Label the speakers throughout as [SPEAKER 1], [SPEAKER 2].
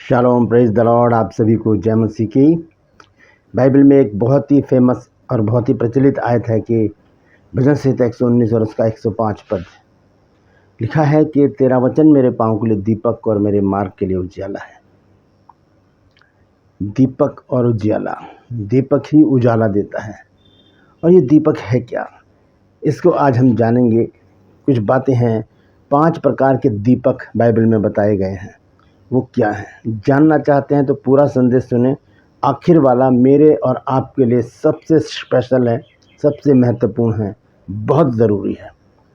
[SPEAKER 1] Shalom, praise the Lord. आप सभी को जय मसीह की। बाइबल में एक बहुत ही फेमस और बहुत ही प्रचलित आयत है कि भजन संहिता 119 और उसका 105 पद लिखा है कि तेरा वचन मेरे पाँव के लिए दीपक और मेरे मार्ग के लिए उजियाला है। दीपक और उजियाला, दीपक ही उजाला देता है। और ये दीपक है क्या, इसको आज हम जानेंगे। कुछ बातें हैं, 5 प्रकार के दीपक बाइबल में बताए गए हैं। वो क्या है, जानना चाहते हैं तो पूरा संदेश सुने। आखिर वाला मेरे और आपके लिए सबसे स्पेशल है, सबसे महत्वपूर्ण है, बहुत ज़रूरी है।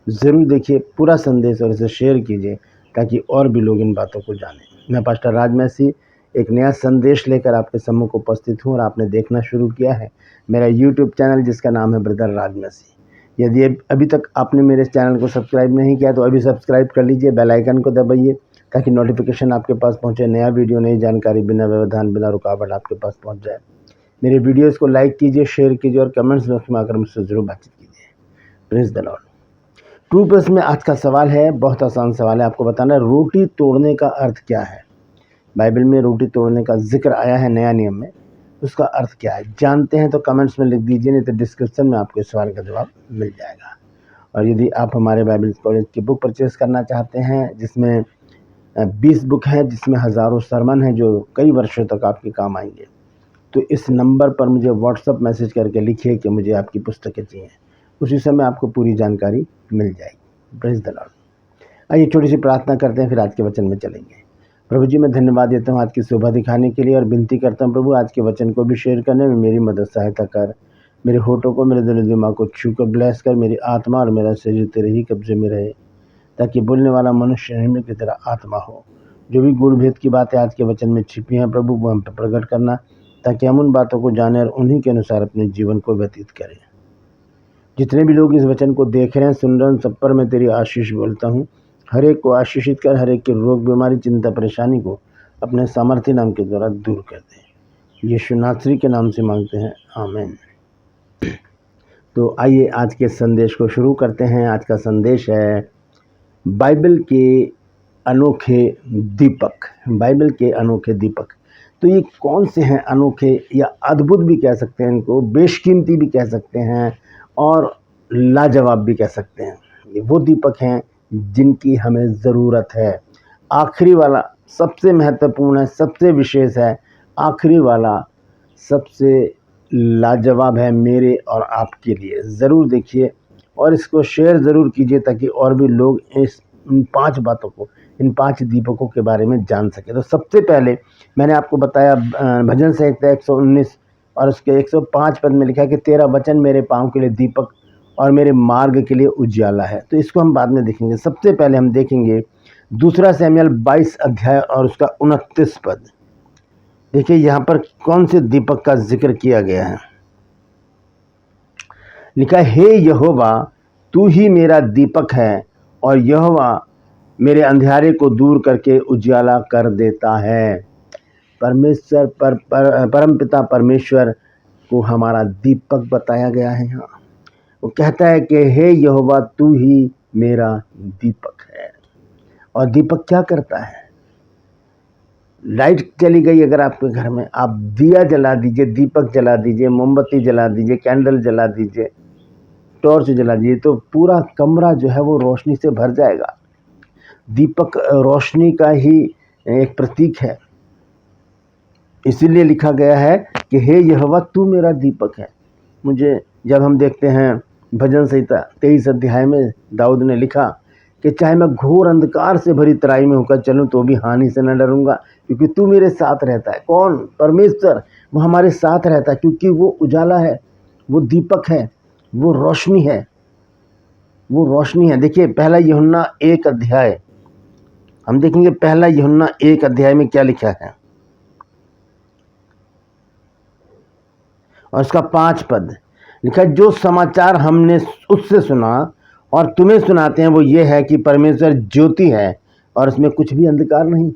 [SPEAKER 1] ज़रूर देखिए पूरा संदेश और इसे शेयर कीजिए ताकि और भी लोग इन बातों को जानें। मैं पास्टर राज मैसी एक नया संदेश लेकर आपके सम्मुख उपस्थित हूँ और आपने देखना शुरू किया है मेरा यूट्यूब चैनल जिसका नाम है ब्रदर राज मैसी। यदि अभी तक आपने मेरे चैनल को सब्सक्राइब नहीं किया तो अभी सब्सक्राइब कर लीजिए, बेल आइकन को दबाइए ताकि नोटिफिकेशन आपके पास पहुंचे, नया वीडियो, नई जानकारी बिना व्यवधान बिना रुकावट आपके पास पहुंच जाए। मेरे वीडियोस को लाइक कीजिए, शेयर कीजिए और कमेंट्स बॉक्स में आकर मुझसे ज़रूर बातचीत कीजिए। Praise the Lord. True plus में आज का सवाल है, बहुत आसान सवाल है। आपको बताना है रोटी तोड़ने का अर्थ क्या है। बाइबल में रोटी तोड़ने का जिक्र आया है नया नियम में, उसका अर्थ क्या है जानते हैं तो कमेंट्स में लिख दीजिए, नहीं तो डिस्क्रिप्शन में आपको इस सवाल का जवाब मिल जाएगा। और यदि आप हमारे बाइबल कॉलेज की बुक परचेस करना चाहते हैं जिसमें 20 बुक हैं, जिसमें हज़ारों सरमन हैं जो कई वर्षों तक आपके काम आएंगे, तो इस नंबर पर मुझे व्हाट्सअप मैसेज करके लिखिए कि मुझे आपकी पुस्तकें चाहिए। उसी समय आपको पूरी जानकारी मिल जाएगी। Praise the Lord. आइए छोटी सी प्रार्थना करते हैं, फिर आज के वचन में चलेंगे। प्रभु जी, मैं धन्यवाद देता हूँ आज की शोभा दिखाने के लिए और विनती करता हूँ प्रभु आज के वचन को भी शेयर करने में मेरी मदद सहायता कर। मेरे होठों को, मेरे दिल दिमाग को छू कर ब्लेस कर। मेरी आत्मा और मेरा शरीर तेरे ही कब्जे में रहे ताकि बोलने वाला मनुष्य निर्मल की तरह आत्मा हो। जो भी गुण भेद की बातें आज के वचन में छिपी हैं प्रभु, वो हम पर प्रकट करना ताकि हम उन बातों को जानें और उन्हीं के अनुसार अपने जीवन को व्यतीत करें। जितने भी लोग इस वचन को देख रहे हैं, सुन रहे हैं, सब पर मैं तेरी आशीष बोलता हूँ। हर एक को आशीषित कर, हर एक के रोग बीमारी चिंता परेशानी को अपने सामर्थ्य नाम के द्वारा दूर कर दे। यीशु नासरी के नाम से मांगते हैं, आमीन। तो आइए आज के संदेश को शुरू करते हैं। आज का संदेश है बाइबल के अनोखे दीपक। बाइबल के अनोखे दीपक, तो ये कौन से हैं अनोखे, या अद्भुत भी कह सकते हैं इनको, बेशकीमती भी कह सकते हैं और लाजवाब भी कह सकते हैं। ये वो दीपक हैं जिनकी हमें ज़रूरत है। आखिरी वाला सबसे महत्वपूर्ण है, सबसे विशेष है। आखिरी वाला सबसे लाजवाब है मेरे और आपके लिए। ज़रूर देखिए और इसको शेयर ज़रूर कीजिए ताकि और भी लोग इन 5 बातों को, इन 5 दीपकों के बारे में जान सके। तो सबसे पहले मैंने आपको बताया भजन संहिता 119 और उसके 105 पद में लिखा है कि तेरा वचन मेरे पाँव के लिए दीपक और मेरे मार्ग के लिए उजियाला है। तो इसको हम बाद में देखेंगे। सबसे पहले हम देखेंगे 2 शमूएल 22 अध्याय और उसका 29 पद। देखिए यहाँ पर कौन से दीपक का जिक्र किया गया है। लिखा है, हे यहोवा तू ही मेरा दीपक है और यहोवा मेरे अंधेरे को दूर करके उजियाला कर देता है। परमेश्वर परमपिता परमेश्वर को हमारा दीपक बताया गया है यहाँ। वो कहता है कि हे यहोवा तू ही मेरा दीपक है। और दीपक क्या करता है? लाइट चली गई अगर आपके घर में, आप दिया जला दीजिए, दीपक जला दीजिए, मोमबत्ती जला दीजिए, कैंडल जला दीजिए, टॉर्च जला दीजिए, तो पूरा कमरा जो है वो रोशनी से भर जाएगा। दीपक रोशनी का ही एक प्रतीक है। इसीलिए लिखा गया है कि हे यहोवा तू मेरा दीपक है। मुझे जब हम देखते हैं भजन संहिता 23 अध्याय में दाऊद ने लिखा कि चाहे मैं घोर अंधकार से भरी तराई में होकर चलूं तो भी हानि से न डरूंगा क्योंकि तू मेरे साथ रहता है। कौन? परमेश्वर। वो हमारे साथ रहता है क्योंकि वो उजाला है, वो दीपक है, वो रोशनी है, वो रोशनी है। देखिए पहला यूहन्ना 1 अध्याय हम देखेंगे। पहला यूहन्ना 1 अध्याय में क्या लिखा है और उसका 5 पद लिखा है, जो समाचार हमने उससे सुना और तुम्हें सुनाते हैं वो ये है कि परमेश्वर ज्योति है और उसमें कुछ भी अंधकार नहीं।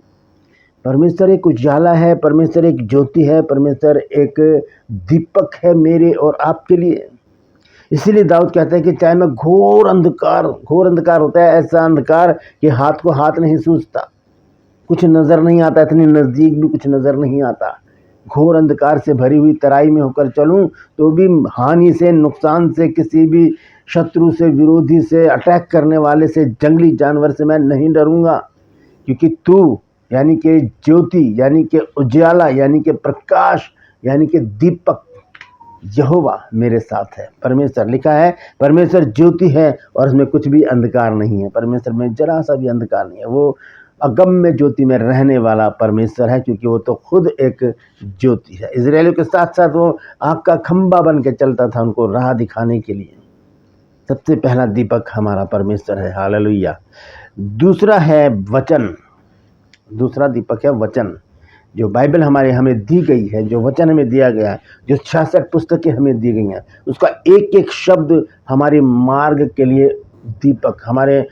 [SPEAKER 1] परमेश्वर एक उजाला है, परमेश्वर एक ज्योति है, परमेश्वर एक दीपक है मेरे और आपके लिए। इसीलिए दाऊद कहता है कि चाहे मैं घोर अंधकार होता है, ऐसा अंधकार कि हाथ को हाथ नहीं सूझता, कुछ नज़र नहीं आता, इतनी नज़दीक भी कुछ नज़र नहीं आता। घोर अंधकार से भरी हुई तराई में होकर चलूं तो भी हानि से, नुकसान से, किसी भी शत्रु से, विरोधी से, अटैक करने वाले से, जंगली जानवर से मैं नहीं डरूंगा, क्योंकि तू यानी कि ज्योति, यानी कि उजाला, यानी कि प्रकाश, यानी कि दीपक यहोवा मेरे साथ है। परमेश्वर, लिखा है परमेश्वर ज्योति है और उसमें कुछ भी अंधकार नहीं है। परमेश्वर में जरा सा भी अंधकार नहीं है। वो अगम्य ज्योति में रहने वाला परमेश्वर है, क्योंकि वो तो खुद एक ज्योति है। इजरायलियों के साथ साथ वो आग का खंबा बन के चलता था उनको राह दिखाने के लिए। सबसे पहला दीपक हमारा परमेश्वर है। हालेलुया। दूसरा है वचन। दूसरा दीपक है वचन, जो बाइबल हमें दी गई है, जो वचन हमें दिया गया है, जो 66 पुस्तकें हमें दी गई हैं, उसका एक एक शब्द हमारे मार्ग के लिए दीपक, हमारे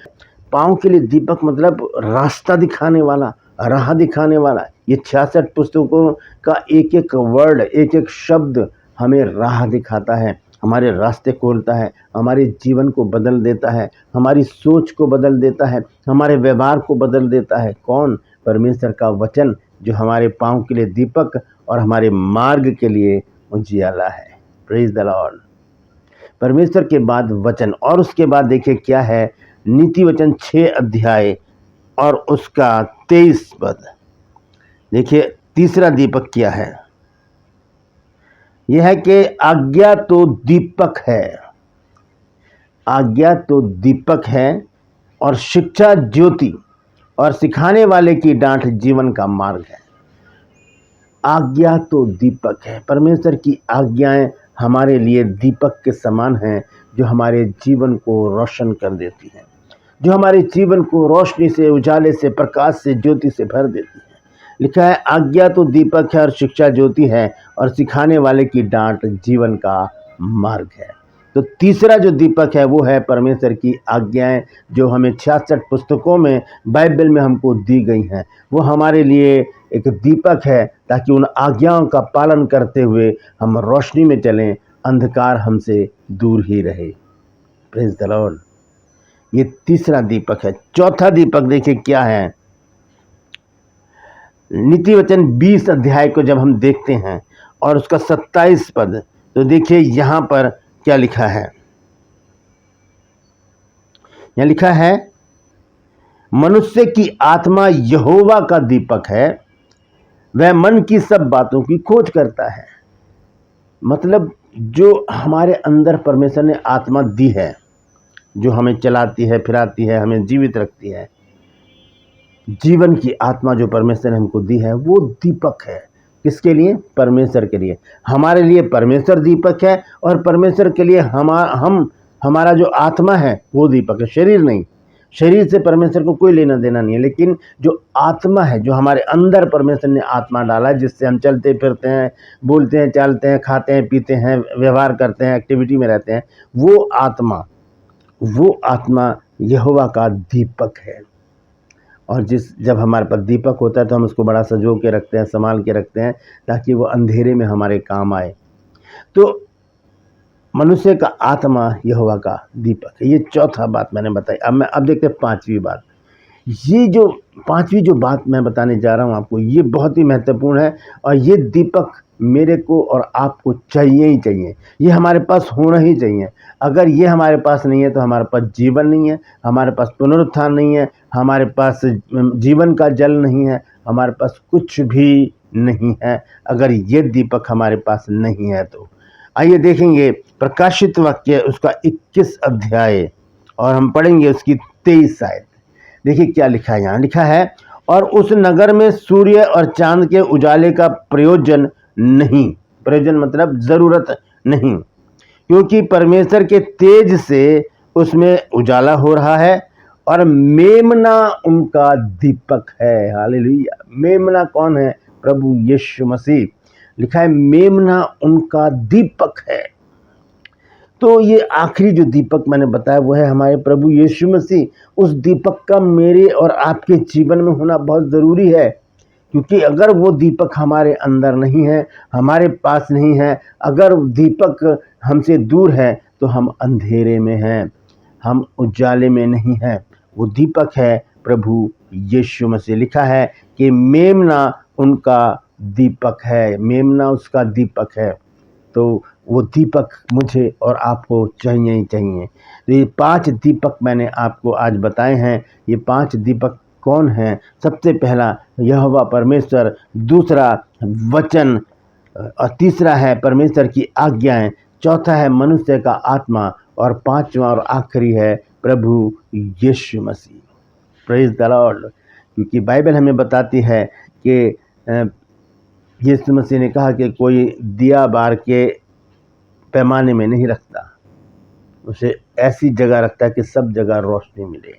[SPEAKER 1] पाँव के लिए दीपक, मतलब रास्ता दिखाने वाला, राह दिखाने वाला। ये 66 पुस्तकों का एक एक वर्ड, एक एक शब्द हमें राह दिखाता है, हमारे रास्ते खोलता है, हमारे जीवन को बदल देता है, हमारी सोच को बदल देता है, हमारे व्यवहार को बदल देता है। कौन? परमेश्वर का वचन, जो हमारे पाँव के लिए दीपक और हमारे मार्ग के लिए उजियाला है। Praise the Lord. परमेश्वर के बाद वचन, और उसके बाद देखिए क्या है, नीति वचन 6 अध्याय और उसका 23 पद। देखिए तीसरा दीपक क्या है, यह है कि आज्ञा तो दीपक है। आज्ञा तो दीपक है और शिक्षा ज्योति, और सिखाने वाले की डांट जीवन का मार्ग है। आज्ञा तो दीपक है। परमेश्वर की आज्ञाएं हमारे लिए दीपक के समान हैं, जो हमारे जीवन को रोशन कर देती हैं, जो हमारे जीवन को रोशनी से, उजाले से, प्रकाश से, ज्योति से भर देती है। लिखा है आज्ञा तो दीपक है और शिक्षा ज्योति है, और सिखाने वाले की डांट जीवन का मार्ग है। तो तीसरा जो दीपक है वो है परमेश्वर की आज्ञाएं, जो हमें 66 पुस्तकों में, बाइबल में हमको दी गई हैं। वो हमारे लिए एक दीपक है, ताकि उन आज्ञाओं का पालन करते हुए हम रोशनी में चलें, अंधकार हमसे दूर ही रहे। Praise the Lord. ये तीसरा दीपक है। चौथा दीपक देखिए क्या है, नीति वचन 20 अध्याय को जब हम देखते हैं और उसका 27 पद, तो देखिए यहाँ पर क्या लिखा है। यहाँ लिखा है मनुष्य की आत्मा यहोवा का दीपक है, वह मन की सब बातों की खोज करता है। मतलब जो हमारे अंदर परमेश्वर ने आत्मा दी है, जो हमें चलाती है, फिराती है, हमें जीवित रखती है, जीवन की आत्मा जो परमेश्वर ने हमको दी है, वो दीपक है। किसके लिए? परमेश्वर के लिए। हमारे लिए परमेश्वर दीपक है, और परमेश्वर के लिए हमारा जो आत्मा है वो दीपक है, शरीर नहीं। शरीर से परमेश्वर को कोई लेना देना नहीं है, लेकिन जो आत्मा है, जो हमारे अंदर परमेश्वर ने आत्मा डाला है, जिससे हम चलते फिरते हैं, बोलते हैं, चालते हैं, खाते हैं, पीते हैं, व्यवहार करते हैं, एक्टिविटी में रहते हैं, वो आत्मा यहोवा का दीपक है। और जब हमारे पास दीपक होता है तो हम उसको बड़ा सजो के रखते हैं, संभाल के रखते हैं, ताकि वो अंधेरे में हमारे काम आए। तो मनुष्य का आत्मा यहोवा का दीपक है। ये चौथा बात मैंने बताई। अब देखते हैं पांचवी बात। ये जो पांचवी जो बात मैं बताने जा रहा हूँ आपको, ये बहुत ही महत्वपूर्ण है, और ये दीपक मेरे को और आपको चाहिए ही चाहिए। ये हमारे पास होना ही चाहिए। अगर ये हमारे पास नहीं है तो हमारे पास जीवन नहीं है, हमारे पास पुनरुत्थान नहीं है, हमारे पास जीवन का जल नहीं है, हमारे पास कुछ भी नहीं है, अगर ये दीपक हमारे पास नहीं है तो। आइए देखेंगे प्रकाशित वाक्य उसका 21 अध्याय, और हम पढ़ेंगे उसकी 23 आयत। देखिए क्या लिखा है। यहाँ लिखा है, और उस नगर में सूर्य और चांद के उजाले का प्रयोजन नहीं, प्रयोजन मतलब जरूरत नहीं, क्योंकि परमेश्वर के तेज से उसमें उजाला हो रहा है, और मेमना उनका दीपक है। हालेलुया। मेमना कौन है? प्रभु यीशु मसीह। लिखा है मेमना उनका दीपक है। तो ये आखिरी जो दीपक मैंने बताया वो है हमारे प्रभु यीशु मसीह। उस दीपक का मेरे और आपके जीवन में होना बहुत ज़रूरी है, क्योंकि अगर वो दीपक हमारे अंदर नहीं है, हमारे पास नहीं है, अगर दीपक हमसे दूर है, तो हम अंधेरे में हैं, हम उजाले में नहीं हैं। वो दीपक है प्रभु यीशु मसीह। लिखा है कि मेमना उनका दीपक है, मेमना उसका दीपक है। तो वो दीपक मुझे और आपको चाहिए ही चाहिए। तो ये 5 दीपक मैंने आपको आज बताए हैं। ये 5 दीपक कौन हैं? सबसे पहला यहोवा परमेश्वर, दूसरा वचन, और तीसरा है परमेश्वर की आज्ञाएं, चौथा है मनुष्य का आत्मा, और पांचवा और आखिरी है प्रभु Yeshu Masih. Praise the Lord. क्योंकि बाइबल हमें बताती है कि यीशु मसीह ने कहा कि कोई दिया बार के पैमाने में नहीं रखता, उसे ऐसी जगह रखता है कि सब जगह रोशनी मिले।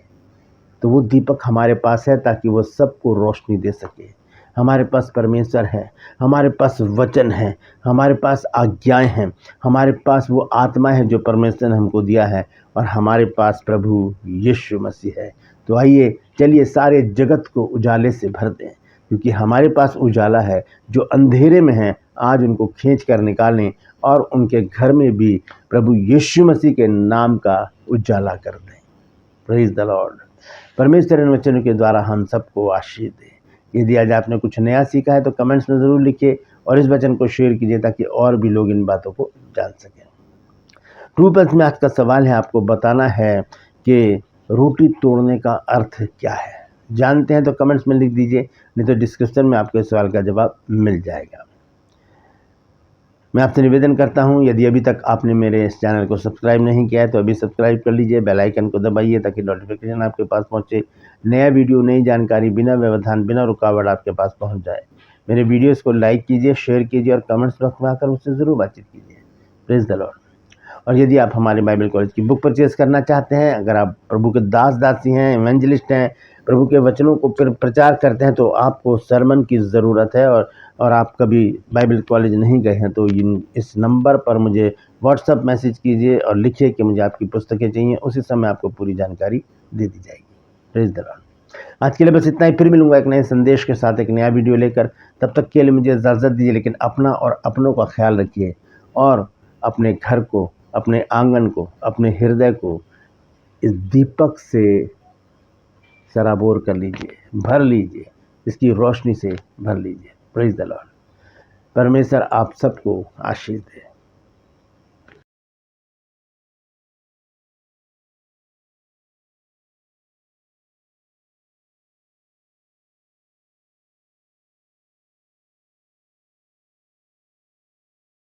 [SPEAKER 1] तो वो दीपक हमारे पास है ताकि वो सबको रोशनी दे सके। हमारे पास परमेश्वर है, हमारे पास वचन है, हमारे पास आज्ञाएं हैं, हमारे पास वो आत्मा है जो परमेश्वर ने हमको दिया है, और हमारे पास प्रभु यीशु मसीह है। तो आइए चलिए सारे जगत को उजाले से भर दें, क्योंकि हमारे पास उजाला है। जो अंधेरे में हैं आज उनको खींच कर निकालें और उनके घर में भी प्रभु यीशु मसीह के नाम का उजाला कर दें। Praise the Lord. परमेश्वर इन वचनों के द्वारा हम सबको आशीष दे। यदि आज आपने कुछ नया सीखा है तो कमेंट्स में ज़रूर लिखिए और इस वचन को शेयर कीजिए ताकि और भी लोग इन बातों को जान सकें। ट्रू पल्स में आज का सवाल है, आपको बताना है कि रोटी तोड़ने का अर्थ क्या है। जानते हैं तो कमेंट्स में लिख दीजिए, नहीं तो डिस्क्रिप्शन में आपके सवाल का जवाब मिल जाएगा। मैं आपसे निवेदन करता हूं, यदि अभी तक आपने मेरे इस चैनल को सब्सक्राइब नहीं किया है तो अभी सब्सक्राइब कर लीजिए, बेल आइकन को दबाइए ताकि नोटिफिकेशन आपके पास पहुंचे। नया वीडियो, नई जानकारी बिना व्यवधान, बिना रुकावट आपके पास पहुंच जाए। मेरे वीडियोस को लाइक कीजिए, शेयर कीजिए और कमेंट्स बॉक्स में आकर मुझसे ज़रूर बातचीत कीजिए। Praise the Lord. और यदि आप हमारे बाइबल कॉलेज की बुक परचेज़ करना चाहते हैं, अगर आप प्रभु के दास दासी हैं, इवेंजलिस्ट हैं, प्रभु के वचनों को प्रचार करते हैं, तो आपको सरमन की ज़रूरत है और आप कभी बाइबल कॉलेज नहीं गए हैं तो इस नंबर पर मुझे व्हाट्सएप मैसेज कीजिए और लिखिए कि मुझे आपकी पुस्तकें चाहिए। उसी समय आपको पूरी जानकारी दे दी जाएगी। Praise the Lord. आज के लिए बस इतना ही। फिर मिलूंगा एक नए संदेश के साथ, एक नया वीडियो लेकर। तब तक के लिए मुझे इजाज़त दीजिए, लेकिन अपना और अपनों का ख्याल रखिए और अपने घर को, अपने आंगन को, अपने हृदय को इस दीपक से सराबोर कर लीजिए, भर लीजिए, इसकी रोशनी से भर लीजिए। Praise the Lord. परमेश्वर आप सबको आशीष दे।